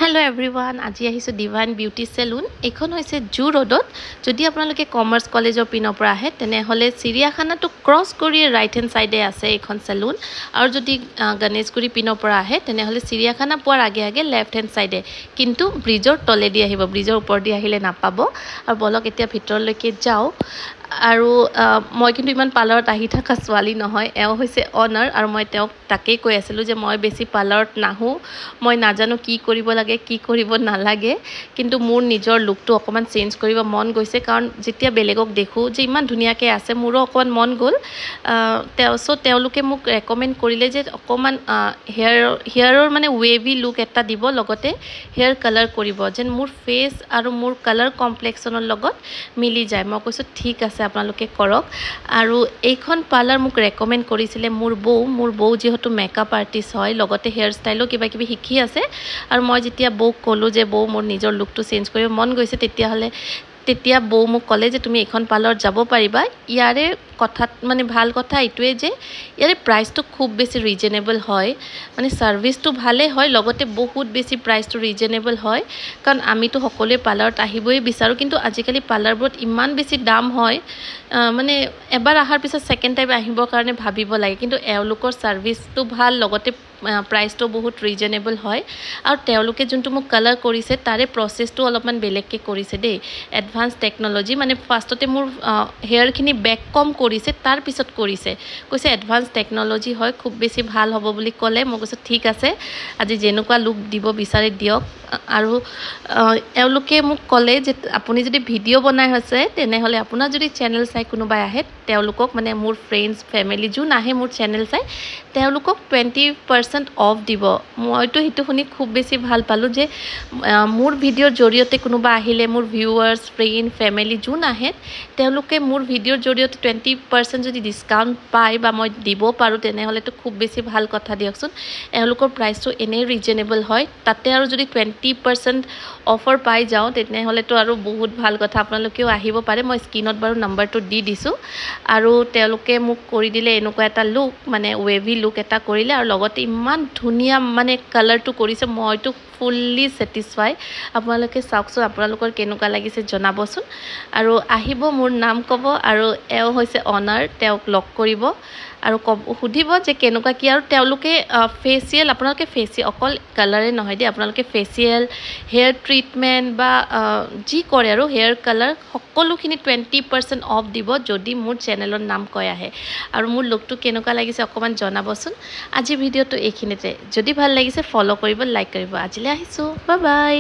Hello everyone, আজি আহিছো divine beauty salon এখন হৈছে জু ৰোডত যদি আপোনালোকে কমাৰ্চ কলেজৰ পিনৰ পৰা আহে তেনে হলে চিৰিয়াখানাটো ক্ৰছ কৰি ৰাইট হেণ্ড সাইডে আছে এখন সেলুন আৰু যদি গণেশগুৰি পিনৰ পৰা আহে তেনে হলে চিৰিয়াখানা পোৱাৰ আগে আগে লেফট হেণ্ড সাইডে কিন্তু ব্ৰিজৰ তলেদি আহিব ব্ৰিজৰ ওপৰ দি আহিলে নাপাব আৰু বলক এতিয়া ভিতৰলৈকে যাও আৰু মই কিন্তু ইমান পাৰ্লাৰত আহি থকা ছোৱালী নহয় এও হৈছে অনাৰ আৰু মই তেওঁক তাকেই কৈ আছিলো যে মই বেছি পাৰ্লাৰত নাহো মই নাজানো কি কৰিব লাগে কি কৰিব নালাগে কিন্তু মোৰ নিজৰ লুকটো অকমান চেঞ্জ কৰিব মন গৈছে কাৰণ যেতিয়া বেলেগক দেখো যে ইমান ধুনিয়াকে আছে মোৰো অকমান মন গল তেওঁলোকে মোক ৰেকমেন্ড কৰিলে যে অকমান হেয়াৰৰ মানে ৱেভি লুক এটা দিব লগতে হেয়াৰ কালাৰ কৰিব যেন মোৰ ফেস আৰু মোৰ কালাৰ কমপ্লেক্সনৰ লগত মিলি যায় মই কৈছো ঠিক আছে আপোনালোকে কৰক আৰু এইখন পাৰ্লাৰ মোক ৰেকমেন্ড কৰিছিলে মোৰ বৌ যেহেতু মেকআপ আৰ্টিষ্ট হয় লগতে হেয়াৰ ষ্টাইলো কিবা কিবি শিকি আছে আৰু মই যেতিয়া বৌক ক'লো যে বৌ মোৰ নিজৰ লুকটো চেঞ্জ কৰিব মন গৈছে তেতিয়া বৌ মোক ক'লে যে তুমি এখন পাৰ্লাৰত যাব পাৰিবা ইয়াৰে কথাত মানে ভাল কথা ইটোৱে যে ইয়াৰে প্ৰাইচটো খুব বেছি ৰিজনেবল হয় মানে সাৰ্ভিসটো ভালে হয় লগতে বহুত বেছি প্ৰাইচটো ৰিজনেবল হয় কাৰণ আমিতো সকলোৱে পাৰ্লাৰত আহিবই বিচাৰো কিন্তু আজিকালি পাৰ্লাৰবোৰত ইমান বেছি দাম হয় মানে এবাৰ আহাৰ পিছত সেকেন্ড টাইম আহিবৰ কাৰণে ভাবিব লাগে কিন্তু এওঁলোকৰ সাৰ্ভিসটো ভাল লগতে প্ৰাইচটো বহুত ৰিজনেবল হয় আৰু তেওঁলোকে যোনটো মোক কালাৰ কৰিছে তাৰে প্ৰসেসটো অলপমান বেলেগকে কৰিছে দেই এডভান্স টেকনলজি মানে ফাৰ্ষ্টতে মোৰ হেয়াৰখিনি বেক কম কৰিছে তাৰ পিছত কৰিছে কৈছে এডভান্স টেকনলজি হয় খুব বেছি ভাল হ'ব বুলি ক'লে মই কৈছো ঠিক আছে আজি যেনেকুৱা লুক দিব বিচাৰে দিয়ক আৰু এওঁলোকে মোক ক'লে যে আপুনি যদি ভিডিও বনাই আছে তেনে হলে আপোনাৰ যদি চেনেল চাই কোনোবাই আহে তেওঁলোকক মানে মোৰ ফ্ৰেন্ডছ ফ্যামিলি যোন আহে মোৰ চেনেল চাই তেওঁলোকক 20% অফ দিব মইতো হিটো শুনি খুব বেছি ভাল পালো যে মোৰ ভিডিওৰ জৰিয়তে কোনোবা আহিলে মোৰ ভিউয়াৰ্স ফ্ৰেন্ড ফ্যামিলি যোন আহে তেওঁলোকে মোৰ ভিডিওৰ জৰিয়তে 20% যদি ডিসকাউন্ট পায় বা মই দিব পাৰো তেনে হলেতো খুব বেছি ভাল কথা দিয়কচোন এওঁলোকৰ প্ৰাইচটো এনে ৰিজনেবল হয় তাতে আৰু যদি 20% অফাৰ পাই যাও তেনে হলেতো আৰু বহুত ভাল কথা আপোনালোকেও আহিব পাৰে মই স্ক্ৰিনত বাৰু নাম্বাৰটো দি দিছো আৰু তেওঁলোকে মোক কৰি দিলে এনেকুৱা এটা লুক মানে ৱেভি লুক এটা কৰিলে আৰু লগতে ইমান ধুনিয়া মানে কালাৰটো কৰিছে মইতো ফুললি স্যাটিসফাই আপোনালোকে চাওকচোন আপোনালোকৰ কেনেকুৱা লাগিছে জনাবচোন আৰু আহিব মোৰ নাম ক'ব আৰু এও হৈছে অনাৰ তেওঁক লক কৰিব আৰু সুধিব যে কেনেকুৱা কি আৰু তেওঁলোকে ফেচিয়েল আপোনালোকে ফেচিয়েল অকল কালাৰে নহয় দে আপোনালোকে ফেচিয়েল হেয়াৰ ট্ৰিটমেন্ট বা জি কৰে আৰু হেয়াৰ কালাৰ সকলোখিনি 20% অফ দিব যদি মোৰ চেনেলৰ নাম কয় আহে আৰু মোৰ লুকটো কেনেকুৱা লাগিছে অকমান জনাবচোন আজি ভিডিওটো এইখিনিতে যদি ভাল লাগিছে ফলো কৰিব লাইক কৰিব আজিলৈ আহিছো বাই বাই